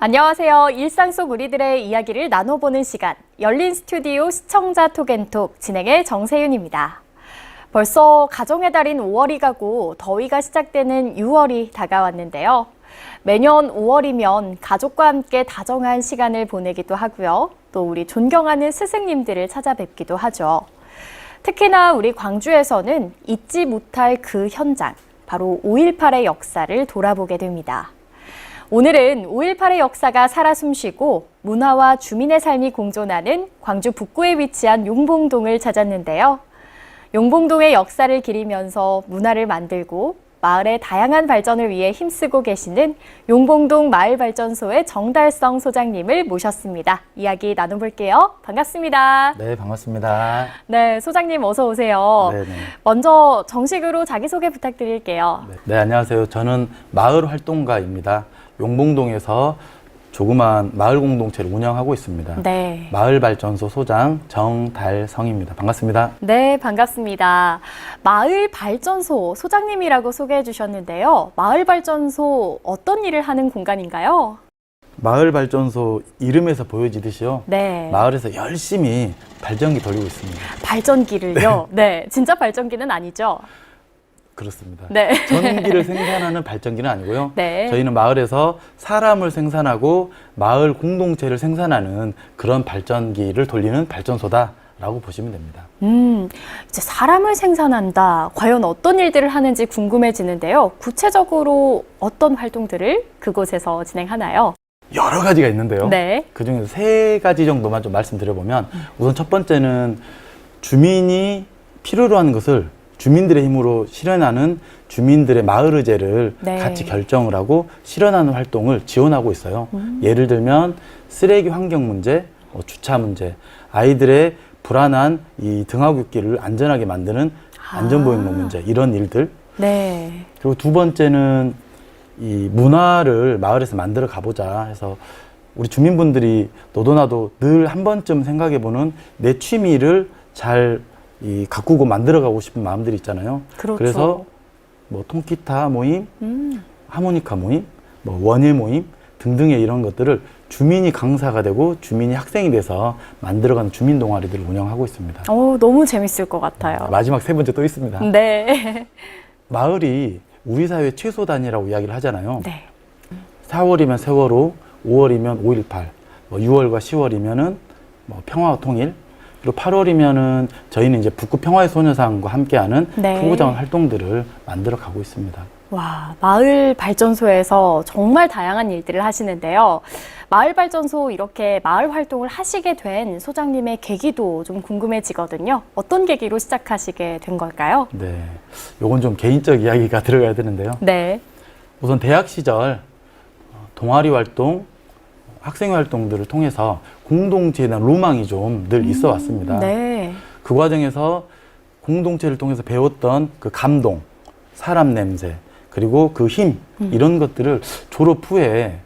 안녕하세요. 일상 속 우리들의 이야기를 나눠보는 시간, 열린 스튜디오 시청자 톡앤톡 진행의 정세윤입니다. 벌써 가정의 달인 5월이 가고 더위가 시작되는 6월이 다가왔는데요. 매년 5월이면 가족과 함께 다정한 시간을 보내기도 하고요. 또 우리 존경하는 스승님들을 찾아뵙기도 하죠. 특히나 우리 광주에서는 잊지 못할 그 현장, 바로 5.18의 역사를 돌아보게 됩니다. 오늘은 5.18의 역사가 살아 숨쉬고 문화와 주민의 삶이 공존하는 광주 북구에 위치한 용봉동을 찾았는데요. 용봉동의 역사를 기리면서 문화를 만들고 마을의 다양한 발전을 위해 힘쓰고 계시는 용봉동 마을발전소의 정달성 소장님을 모셨습니다. 이야기 나눠볼게요. 반갑습니다. 네, 반갑습니다. 네, 소장님 어서 오세요. 네네. 먼저 정식으로 자기소개 부탁드릴게요. 네, 안녕하세요. 저는 마을 활동가입니다. 용봉동에서 조그만 마을 공동체를 운영하고 있습니다. 네. 마을발전소 소장 정달성입니다. 반갑습니다. 네, 반갑습니다. 마을발전소 소장님이라고 소개해 주셨는데요. 마을발전소 어떤 일을 하는 공간인가요? 마을발전소 이름에서 보여지듯이요. 네. 마을에서 열심히 발전기 돌리고 있습니다. 발전기를요? 네. 진짜 발전기는 아니죠? 그렇습니다. 네. 전기를 생산하는 발전기는 아니고요. 네. 저희는 마을에서 사람을 생산하고 마을 공동체를 생산하는 그런 발전기를 돌리는 발전소다라고 보시면 됩니다. 이제 사람을 생산한다. 과연 어떤 일들을 하는지 궁금해지는데요. 구체적으로 어떤 활동들을 그곳에서 진행하나요? 여러 가지가 있는데요. 네. 그중에서 세 가지 정도만 좀 말씀드려보면 우선 첫 번째는 주민이 필요로 하는 것을 주민들의 힘으로 실현하는 주민들의 마을 의제를 네. 같이 결정을 하고 실현하는 활동을 지원하고 있어요. 예를 들면 쓰레기 환경 문제, 주차 문제, 아이들의 불안한 이 등하굣길을 안전하게 만드는 안전보행로 문제, 이런 일들. 네. 그리고 두 번째는 이 문화를 마을에서 만들어 가보자 해서 우리 주민분들이 너도 나도 늘 한 번쯤 생각해보는 내 취미를 잘 가꾸고 만들어가고 싶은 마음들이 있잖아요. 그렇죠. 그래서 뭐 통기타 모임, 하모니카 모임, 뭐 원예 모임 등등의 이런 것들을 주민이 강사가 되고 주민이 학생이 돼서 만들어가는 주민 동아리들을 운영하고 있습니다. 너무 재밌을 것 같아요. 마지막 세 번째 또 있습니다. 네. 마을이 우리 사회의 최소 단위라고 이야기를 하잖아요. 네. 4월이면 세월호, 5월이면 5.18, 6월과 10월이면은 평화와 통일, 그리고 8월이면은 저희는 이제 북구 평화의 소녀상과 함께하는 네. 후보자원 활동들을 만들어 가고 있습니다. 와, 마을발전소에서 정말 다양한 일들을 하시는데요. 마을발전소 이렇게 마을 활동을 하시게 된 소장님의 계기도 좀 궁금해지거든요. 어떤 계기로 시작하시게 된 걸까요? 네, 요건 좀 개인적 이야기가 들어가야 되는데요. 네. 우선 대학 시절 동아리 활동, 학생 활동들을 통해서 공동체에 대한 로망이 좀 늘 있어 왔습니다. 네. 그 과정에서 공동체를 통해서 배웠던 그 감동, 사람 냄새, 그리고 그 힘, 이런 것들을 졸업 후에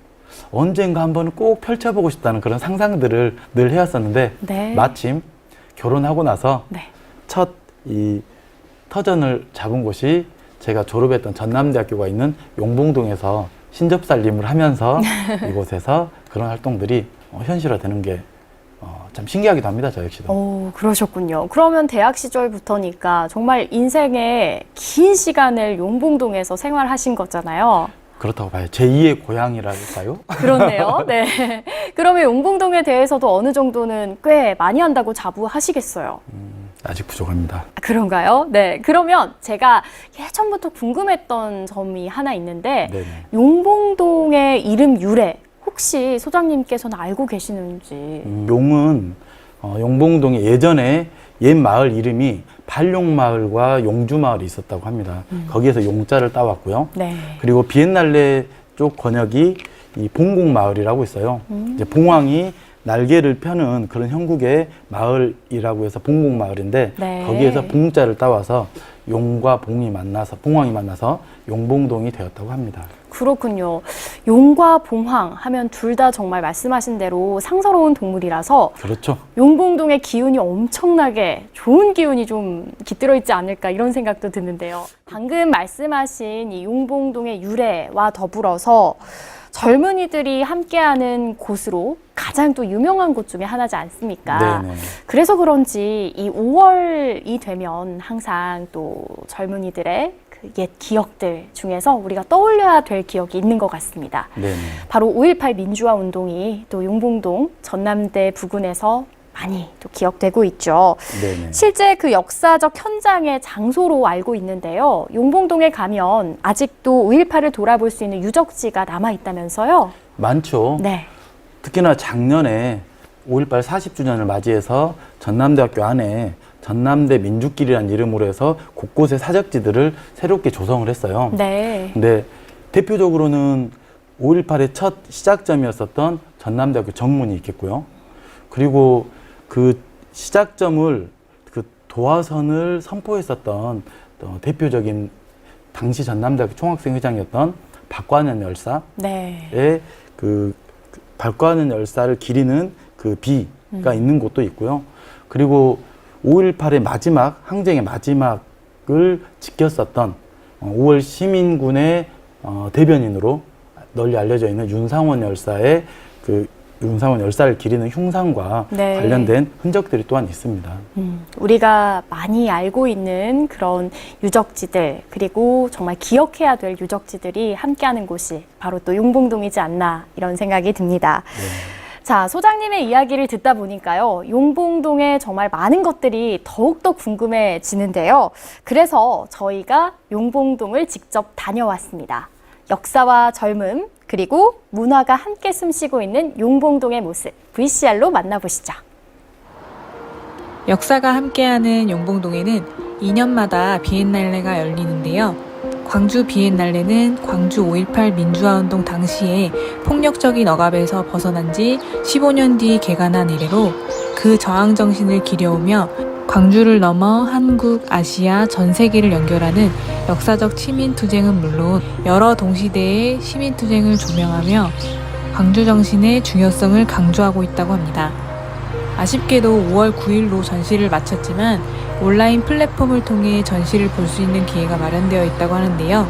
언젠가 한번 꼭 펼쳐보고 싶다는 그런 상상들을 늘 해왔었는데 네. 마침 결혼하고 나서 네. 첫 이 터전을 잡은 곳이 제가 졸업했던 전남대학교가 있는 용봉동에서 신접살림을 하면서 이곳에서 그런 활동들이 현실화되는 게 참 신기하기도 합니다. 저 역시도. 그러셨군요. 그러면 대학 시절부터니까 정말 인생의 긴 시간을 용봉동에서 생활하신 거잖아요. 그렇다고 봐요. 제2의 고향이랄까요? 그렇네요. 네. 그러면 용봉동에 대해서도 어느 정도는 꽤 많이 한다고 자부하시겠어요? 아직 부족합니다. 그런가요? 네. 그러면 제가 예전부터 궁금했던 점이 하나 있는데 네네. 용봉동의 이름 유래 혹시 소장님께서는 알고 계시는지? 용은 용봉동에 예전에 옛 마을 이름이 발용마을과 용주마을이 있었다고 합니다. 거기에서 용자를 따왔고요. 네. 그리고 비엔날레 쪽 번역이 이 봉공마을이라고 있어요. 이제 봉황이 날개를 펴는 그런 형국의 마을이라고 해서 봉공마을인데 네. 거기에서 봉자를 따와서 용과 봉이 만나서 봉황이 만나서 용봉동이 되었다고 합니다. 그렇군요. 용과 봉황 하면 둘 다 정말 말씀하신 대로 상서로운 동물이라서 그렇죠. 용봉동의 기운이 엄청나게 좋은 기운이 좀 깃들어 있지 않을까 이런 생각도 드는데요. 방금 말씀하신 이 용봉동의 유래와 더불어서 젊은이들이 함께하는 곳으로 가장 또 유명한 곳 중에 하나지 않습니까? 네네. 그래서 그런지 이 5월이 되면 항상 또 젊은이들의 그 옛 기억들 중에서 우리가 떠올려야 될 기억이 있는 것 같습니다. 네네. 바로 5.18 민주화 운동이 또 용봉동 전남대 부근에서 많이 또 기억되고 있죠. 네네. 실제 그 역사적 현장의 장소로 알고 있는데요. 용봉동에 가면 아직도 5.18을 돌아볼 수 있는 유적지가 남아 있다면서요? 많죠. 네. 특히나 작년에 5.18 40주년을 맞이해서 전남대학교 안에 전남대 민주길이라는 이름으로 해서 곳곳에 사적지들을 새롭게 조성을 했어요. 네. 근데 대표적으로는 5.18의 첫 시작점이었었던 전남대학교 정문이 있겠고요. 그리고 그 시작점을 그 도화선을 선포했었던 대표적인 당시 전남대학교 총학생회장이었던 박관현 열사의 네. 그 박관현 열사를 기리는 그 비가 있는 곳도 있고요. 그리고 5.18의 마지막, 항쟁의 마지막을 지켰었던 5월 시민군의 대변인으로 널리 알려져 있는 윤상원 열사의 그 윤상원 열사를 기리는 흉상과 네. 관련된 흔적들이 또한 있습니다. 우리가 많이 알고 있는 그런 유적지들 그리고 정말 기억해야 될 유적지들이 함께하는 곳이 바로 또 용봉동이지 않나 이런 생각이 듭니다. 네. 자, 소장님의 이야기를 듣다 보니까요. 용봉동에 정말 많은 것들이 더욱더 궁금해지는데요. 그래서 저희가 용봉동을 직접 다녀왔습니다. 역사와 젊음 그리고 문화가 함께 숨쉬고 있는 용봉동의 모습 VCR로 만나보시죠. 역사가 함께하는 용봉동에는 2년마다 비엔날레가 열리는데요. 광주 비엔날레는 광주 5.18 민주화운동 당시에 폭력적인 억압에서 벗어난 지 15년 뒤 개관한 이래로 그 저항 정신을 기려오며 광주를 넘어 한국, 아시아, 전 세계를 연결하는 역사적 시민투쟁은 물론 여러 동시대의 시민투쟁을 조명하며 광주 정신의 중요성을 강조하고 있다고 합니다. 아쉽게도 5월 9일로 전시를 마쳤지만 온라인 플랫폼을 통해 전시를 볼 수 있는 기회가 마련되어 있다고 하는데요.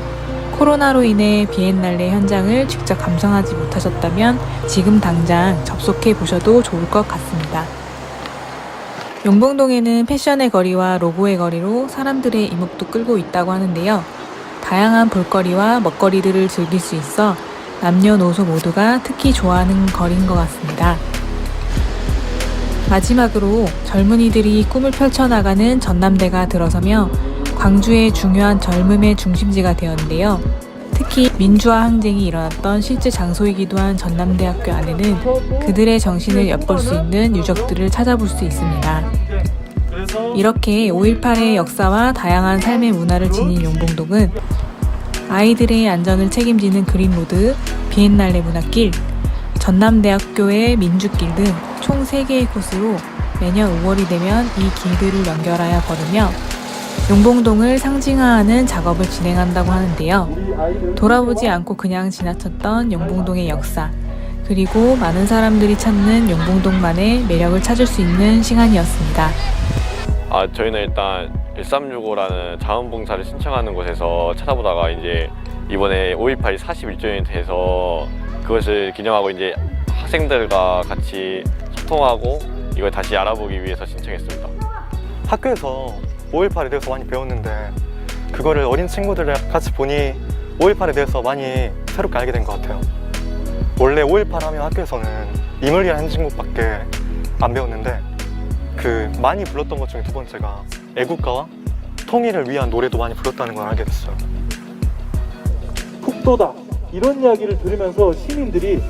코로나로 인해 비엔날레 현장을 직접 감상하지 못하셨다면 지금 당장 접속해 보셔도 좋을 것 같습니다. 용봉동에는 패션의 거리와 로고의 거리로 사람들의 이목도 끌고 있다고 하는데요. 다양한 볼거리와 먹거리들을 즐길 수 있어 남녀노소 모두가 특히 좋아하는 거리인 것 같습니다. 마지막으로 젊은이들이 꿈을 펼쳐나가는 전남대가 들어서며 광주의 중요한 젊음의 중심지가 되었는데요. 특히 민주화 항쟁이 일어났던 실제 장소이기도 한 전남대학교 안에는 그들의 정신을 엿볼 수 있는 유적들을 찾아볼 수 있습니다. 이렇게 5.18의 역사와 다양한 삶의 문화를 지닌 용봉동은 아이들의 안전을 책임지는 그린로드, 비엔날레 문화길, 전남대학교의 민주길 등 총 3개의 코스로 매년 5월이 되면 이 길들을 연결하여 걸으며 용봉동을 상징화하는 작업을 진행한다고 하는데요. 돌아보지 않고 그냥 지나쳤던 용봉동의 역사, 그리고 많은 사람들이 찾는 용봉동만의 매력을 찾을 수 있는 시간이었습니다. 저희는 일단 1365라는 자원봉사를 신청하는 곳에서 찾아보다가 이제 이번에 5.18이 41주년이 돼서 그것을 기념하고 이제 학생들과 같이 소통하고 이걸 다시 알아보기 위해서 신청했습니다. 학교에서 5.18에 대해서 많이 배웠는데 그거를 어린 친구들이랑 같이 보니 5.18에 대해서 많이 새롭게 알게 된 것 같아요. 원래 5.18 하면 학교에서는 임을위한 행진곡밖에 안 배웠는데 그 많이 불렀던 것 중에 두 번째가 애국가와 통일을 위한 노래도 많이 불렀다는 걸 알게 됐어요. 국도다 이런 이야기를 들으면서 시민들이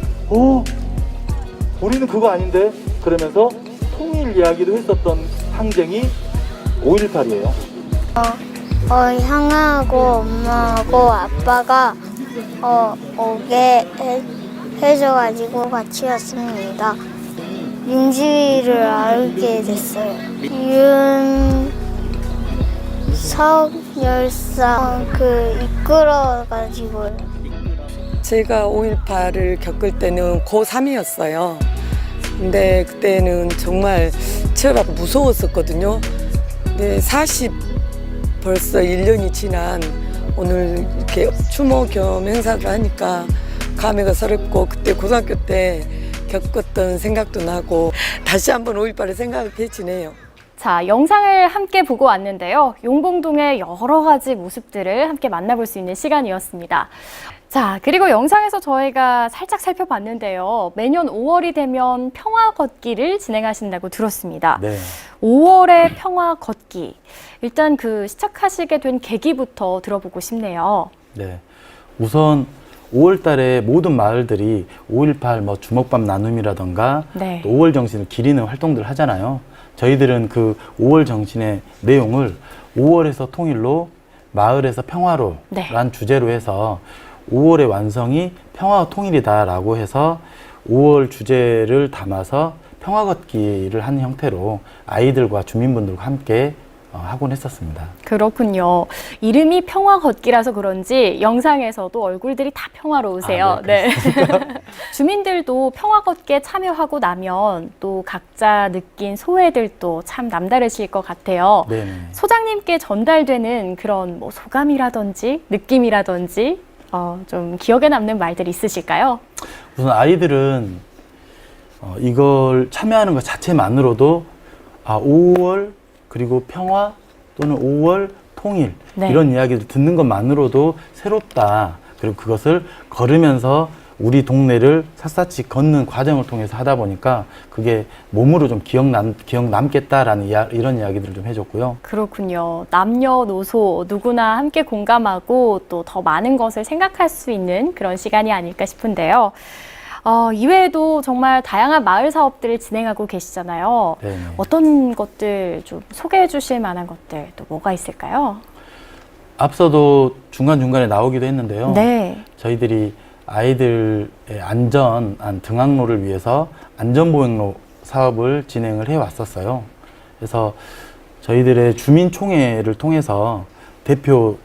우리는 그거 아닌데 그러면서 통일 이야기도 했었던 항쟁이 5.18이에요. 형하고 엄마하고 아빠가 오게 해줘가지고 같이 왔습니다. 민주주의를 알게 됐어요. 윤석 열사 이끌어가지고 제가 5.18을 겪을 때는 고3이었어요. 근데 그때는 정말 치열하고 무서웠었거든요. 근데 벌써 1년이 지난 오늘 이렇게 추모 겸 행사를 하니까 감회가 새롭고 그때 고등학교 때 겪었던 생각도 나고 다시 한번 5.18을 생각해지네요. 자, 영상을 함께 보고 왔는데요. 용봉동의 여러 가지 모습들을 함께 만나볼 수 있는 시간이었습니다. 자, 그리고 영상에서 저희가 살짝 살펴봤는데요. 매년 5월이 되면 평화 걷기를 진행하신다고 들었습니다. 네. 5월의 평화 걷기. 일단 시작하시게 된 계기부터 들어보고 싶네요. 네. 우선 5월 달에 모든 마을들이 5.18 주먹밥 나눔이라던가 네. 또 5월 정신을 기리는 활동들을 하잖아요. 저희들은 그 5월 정신의 내용을 5월에서 통일로 마을에서 평화로 네. 란 주제로 해서 5월의 완성이 평화와 통일이다라고 해서 5월 주제를 담아서 평화 걷기를 하는 형태로 아이들과 주민분들과 함께 하곤 했었습니다. 그렇군요. 이름이 평화 걷기라서 그런지 영상에서도 얼굴들이 다 평화로우세요. 아, 네. 주민들도 평화 걷기에 참여하고 나면 또 각자 느낀 소회들도 참 남다르실 것 같아요. 네네. 소장님께 전달되는 그런 소감이라든지 느낌이라든지 좀 기억에 남는 말들 있으실까요? 우선 아이들은 이걸 참여하는 것 자체만으로도 5월 그리고 평화 또는 5월 통일 네. 이런 이야기를 듣는 것만으로도 새롭다. 그리고 그것을 걸으면서 우리 동네를 샅샅이 걷는 과정을 통해서 하다 보니까 그게 몸으로 좀 기억 남겠다라는 이런 이야기들을 좀 해줬고요. 그렇군요. 남녀노소 누구나 함께 공감하고 또 더 많은 것을 생각할 수 있는 그런 시간이 아닐까 싶은데요. 이외에도 정말 다양한 마을 사업들을 진행하고 계시잖아요. 네네. 어떤 것들 좀 소개해 주실 만한 것들 또 뭐가 있을까요? 앞서도 중간중간에 나오기도 했는데요. 네. 저희들이 아이들의 안전한 등학로를 위해서 안전보행로 사업을 진행을 해왔었어요. 그래서 저희들의 주민총회를 통해서 대표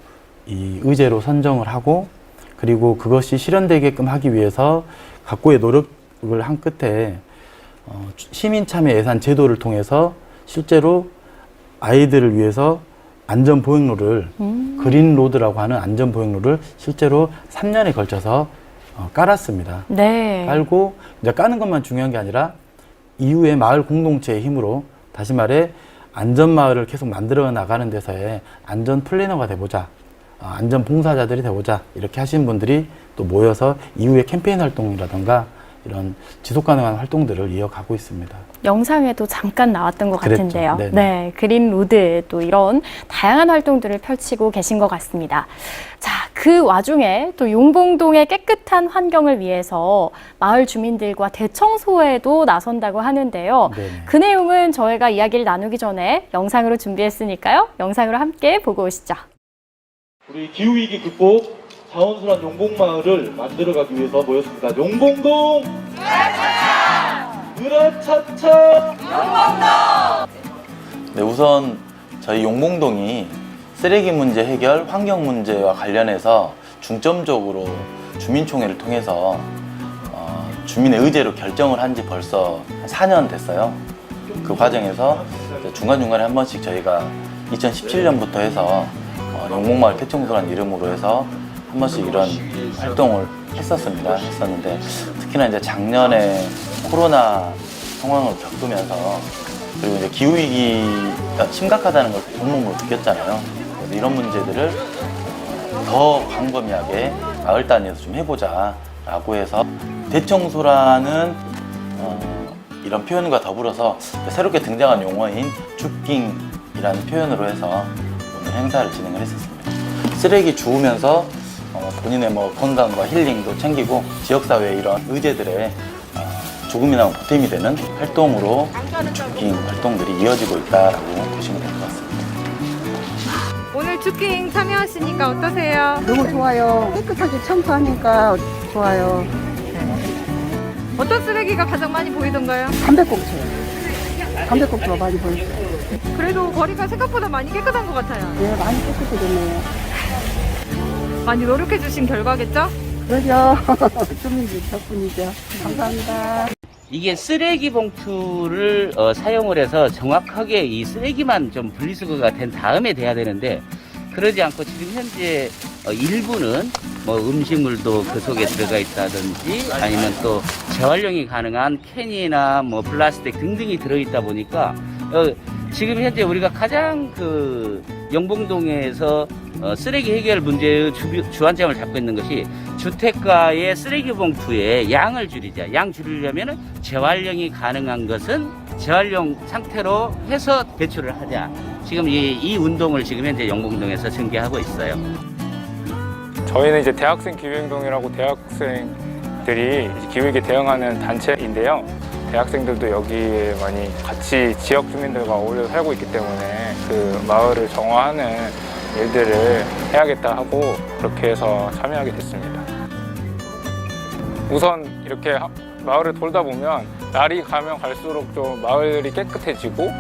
의제로 선정을 하고 그리고 그것이 실현되게끔 하기 위해서 각고의 노력을 한 끝에 시민참여 예산 제도를 통해서 실제로 아이들을 위해서 안전보행로를 그린로드라고 하는 안전보행로를 실제로 3년에 걸쳐서 깔았습니다. 네. 깔고 이제 까는 것만 중요한 게 아니라 이후에 마을 공동체의 힘으로 다시 말해 안전마을을 계속 만들어 나가는 데서의 안전 플래너가 돼보자. 안전 봉사자들이 돼보자. 이렇게 하시는 분들이 또 모여서 이후에 캠페인 활동이라던가 이런 지속 가능한 활동들을 이어가고 있습니다. 영상에도 잠깐 나왔던 것 그랬죠. 같은데요. 네네. 네, 그린 로드 또 이런 다양한 활동들을 펼치고 계신 것 같습니다. 자, 그 와중에 또 용봉동의 깨끗한 환경을 위해서 마을 주민들과 대청소에도 나선다고 하는데요. 네네. 그 내용은 저희가 이야기를 나누기 전에 영상으로 준비했으니까요. 영상으로 함께 보고 오시죠. 우리 기후위기 극복 자원순환 용봉마을을 만들어가기 위해서 모였습니다. 용봉동 으라차차 네, 우선 저희 용봉동이 쓰레기 문제 해결, 환경 문제와 관련해서 중점적으로 주민총회를 통해서 주민의 의제로 결정을 한 지 벌써 4년 됐어요. 그 과정에서 중간중간에 한 번씩 저희가 2017년부터 해서 용봉마을 대청소란 이름으로 해서 한 번씩 이런 활동을 했었는데 특히나 이제 작년에 코로나 상황을 겪으면서 그리고 이제 기후위기가 심각하다는 걸 온몸으로 느꼈잖아요. 그래서 이런 문제들을 더 광범위하게 마을 단위에서 좀 해보자 라고 해서 대청소라는 이런 표현과 더불어서 새롭게 등장한 용어인 줍깅이라는 표현으로 해서 오늘 행사를 진행을 했었습니다. 쓰레기 주우면서 본인의 건강과 힐링도 챙기고 지역사회의 이런 의제들에 조금이나마 보탬이 되는 활동으로 줍깅 활동들이 이어지고 있다라고 보시면 될 것 같습니다. 오늘 줍깅 참여하시니까 어떠세요? 너무 좋아요. 깨끗하게 청소하니까 좋아요. 어떤 쓰레기가 가장 많이 보이던가요? 담배꽁초요. 담배꽁초가 많이 보였어요. 그래도 거리가 생각보다 많이 깨끗한 것 같아요. 네, 많이 깨끗해졌네요. 많이 노력해 주신 결과겠죠? 그러죠. 주민들 덕분이죠. 감사합니다. 이게 쓰레기 봉투를 사용을 해서 정확하게 이 쓰레기만 좀 분리수거가 된 다음에 돼야 되는데 그러지 않고 지금 현재 일부는 뭐 음식물도 그 속에 들어가 있다든지 아니면 또 재활용이 가능한 캔이나 뭐 플라스틱 등등이 들어있다 보니까 지금 현재 우리가 가장 그 영봉동에서 쓰레기 해결 문제의 주안점을 잡고 있는 것이 주택가의 쓰레기 봉투의 양을 줄이자. 양 줄이려면 재활용이 가능한 것은 재활용 상태로 해서 배출을 하자. 지금 이 운동을 지금 현재 영봉동에서 전개하고 있어요. 저희는 이제 대학생 기후행동이라고 대학생들이 기후위기에 대응하는 단체인데요. 대학생들도 여기에 많이 같이 지역 주민들과 어울려 살고 있기 때문에 그 마을을 정화하는 일들을 해야겠다 하고 그렇게 해서 참여하게 됐습니다. 우선 이렇게 마을을 돌다 보면 날이 가면 갈수록 좀 마을이 깨끗해지고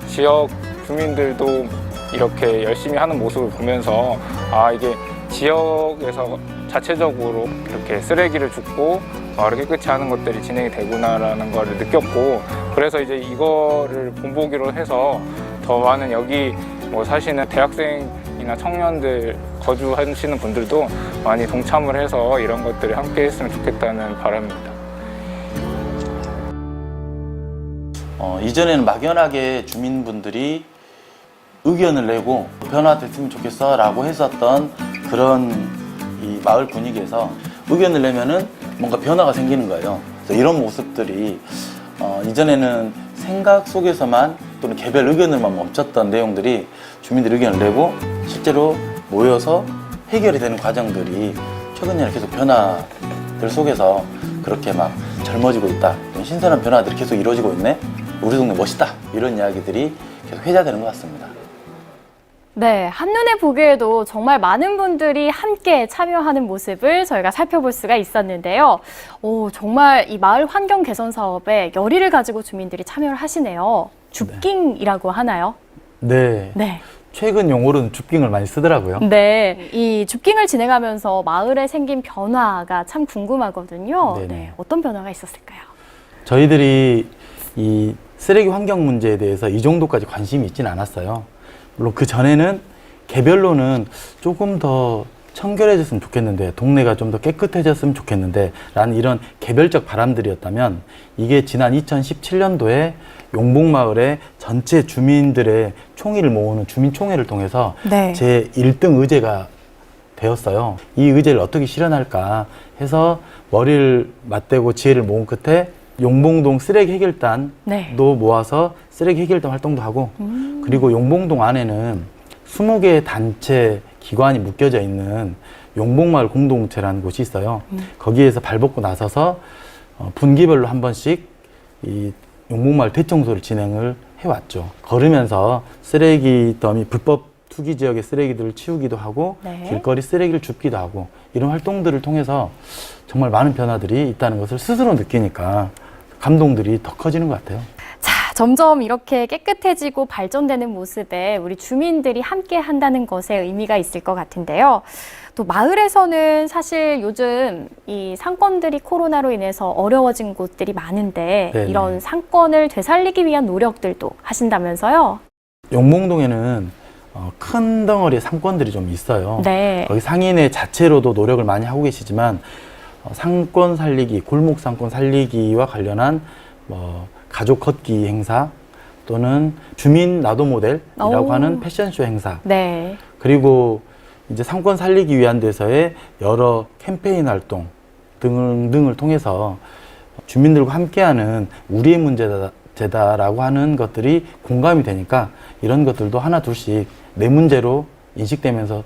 지역 주민들도 이렇게 열심히 하는 모습을 보면서 아 이게 지역에서 자체적으로 이렇게 쓰레기를 줍고 마을을 깨끗이 하는 것들이 진행이 되구나라는 걸 느꼈고 그래서 이제 이거를 본보기로 해서 더 많은 여기 뭐 사시는 대학생이나 청년들 거주하시는 분들도 많이 동참을 해서 이런 것들을 함께 했으면 좋겠다는 바람입니다. 이전에는 막연하게 주민분들이 의견을 내고 변화됐으면 좋겠어 라고 했었던 그런 이 마을 분위기에서 의견을 내면은 뭔가 변화가 생기는 거예요. 그래서 이런 모습들이 이전에는 생각 속에서만 또는 개별 의견을만 멈췄던 내용들이 주민들이 의견을 내고 실제로 모여서 해결이 되는 과정들이 최근에는 계속 변화들 속에서 그렇게 막 젊어지고 있다. 신선한 변화들이 계속 이루어지고 있네. 우리 동네 멋있다. 이런 이야기들이 계속 회자되는 것 같습니다. 네, 한눈에 보기에도 정말 많은 분들이 함께 참여하는 모습을 저희가 살펴볼 수가 있었는데요. 정말 이 마을 환경 개선 사업에 열의를 가지고 주민들이 참여를 하시네요. 줍깅이라고 하나요? 네. 네. 최근 용어로는 줍깅을 많이 쓰더라고요. 네, 이 줍깅을 진행하면서 마을에 생긴 변화가 참 궁금하거든요. 네네. 네, 어떤 변화가 있었을까요? 저희들이 이 쓰레기 환경 문제에 대해서 이 정도까지 관심이 있지는 않았어요. 물론 그 전에는 개별로는 조금 더 청결해졌으면 좋겠는데 동네가 좀 더 깨끗해졌으면 좋겠는데 라는 이런 개별적 바람들이었다면 이게 지난 2017년도에 용봉마을의 전체 주민들의 총의를 모으는 주민총회를 통해서 네. 제 1등 의제가 되었어요. 이 의제를 어떻게 실현할까 해서 머리를 맞대고 지혜를 모은 끝에 용봉동 쓰레기 해결단도 네. 모아서 쓰레기 해결단 활동도 하고 그리고 용봉동 안에는 20개의 단체 기관이 묶여져 있는 용봉마을 공동체라는 곳이 있어요. 거기에서 발벗고 나서서 분기별로 한 번씩 이 용봉마을 대청소를 진행을 해왔죠. 걸으면서 쓰레기 더미 불법 투기 지역의 쓰레기들을 치우기도 하고 네. 길거리 쓰레기를 줍기도 하고 이런 활동들을 통해서 정말 많은 변화들이 있다는 것을 스스로 느끼니까 감동들이 더 커지는 것 같아요. 자, 점점 이렇게 깨끗해지고 발전되는 모습에 우리 주민들이 함께 한다는 것에 의미가 있을 것 같은데요. 또 마을에서는 사실 요즘 이 상권들이 코로나로 인해서 어려워진 곳들이 많은데 네네. 이런 상권을 되살리기 위한 노력들도 하신다면서요? 용봉동에는 큰 덩어리의 상권들이 좀 있어요. 네. 거기 상인의 자체로도 노력을 많이 하고 계시지만 상권 살리기, 골목 상권 살리기와 관련한 뭐 가족 걷기 행사 또는 주민 나도 모델이라고 하는 패션쇼 행사 네. 그리고 이제 상권 살리기 위한 데서의 여러 캠페인 활동 등을 통해서 주민들과 함께하는 우리의 문제다라고 하는 것들이 공감이 되니까 이런 것들도 하나 둘씩 내 문제로 인식되면서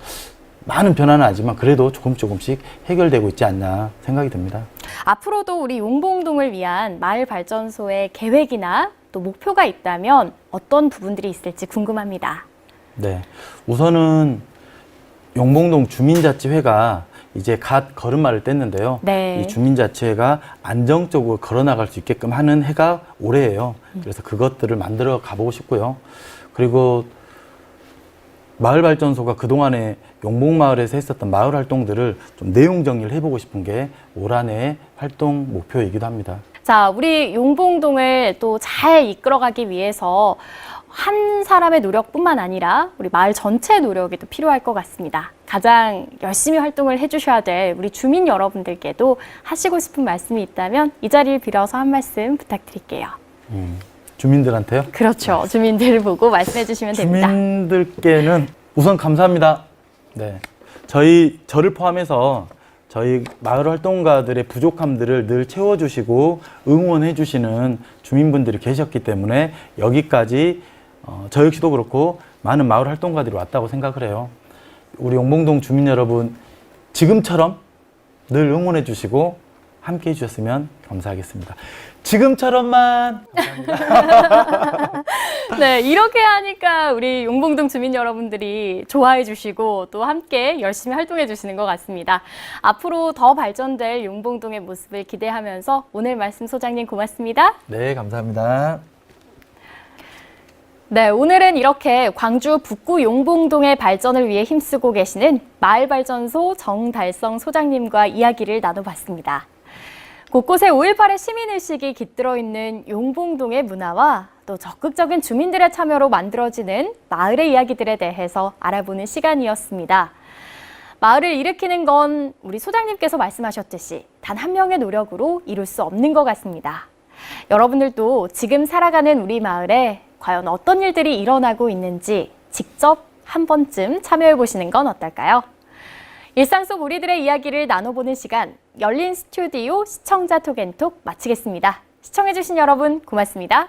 많은 변화는 아니지만 그래도 조금씩 해결되고 있지 않나 생각이 듭니다. 앞으로도 우리 용봉동을 위한 마을 발전소의 계획이나 또 목표가 있다면 어떤 부분들이 있을지 궁금합니다. 네, 우선은 용봉동 주민자치회가 이제 갓 걸음마를 뗐는데요. 네. 이 주민자치회가 안정적으로 걸어나갈 수 있게끔 하는 해가 올해예요. 그래서 그것들을 만들어 가보고 싶고요. 그리고 마을발전소가 그동안에 용봉마을에서 했었던 마을 활동들을 좀 내용 정리를 해보고 싶은 게 올 한해의 활동 목표이기도 합니다. 자, 우리 용봉동을 또 잘 이끌어가기 위해서 한 사람의 노력뿐만 아니라 우리 마을 전체의 노력이 또 필요할 것 같습니다. 가장 열심히 활동을 해주셔야 될 우리 주민 여러분들께도 하시고 싶은 말씀이 있다면 이 자리를 빌어서 한 말씀 부탁드릴게요. 주민들한테요? 그렇죠. 주민들을 보고 말씀해 주시면 됩니다. 주민들께는 우선 감사합니다. 네, 저를 포함해서 저희 마을 활동가들의 부족함들을 늘 채워주시고 응원해주시는 주민분들이 계셨기 때문에 여기까지 저 역시도 그렇고 많은 마을 활동가들이 왔다고 생각을 해요. 우리 용봉동 주민 여러분, 지금처럼 늘 응원해주시고 함께 해주셨으면 감사하겠습니다. 지금처럼만. 감사합니다. 네, 이렇게 하니까 우리 용봉동 주민 여러분들이 좋아해 주시고 또 함께 열심히 활동해 주시는 것 같습니다. 앞으로 더 발전될 용봉동의 모습을 기대하면서 오늘 말씀 소장님 고맙습니다. 네, 감사합니다. 네, 오늘은 이렇게 광주 북구 용봉동의 발전을 위해 힘쓰고 계시는 마을발전소 정달성 소장님과 이야기를 나눠봤습니다. 곳곳에 5.18의 시민의식이 깃들어 있는 용봉동의 문화와 또 적극적인 주민들의 참여로 만들어지는 마을의 이야기들에 대해서 알아보는 시간이었습니다. 마을을 일으키는 건 우리 소장님께서 말씀하셨듯이 단 한 명의 노력으로 이룰 수 없는 것 같습니다. 여러분들도 지금 살아가는 우리 마을에 과연 어떤 일들이 일어나고 있는지 직접 한 번쯤 참여해 보시는 건 어떨까요? 일상 속 우리들의 이야기를 나눠보는 시간, 열린 스튜디오 시청자 톡앤톡 마치겠습니다. 시청해주신 여러분 고맙습니다.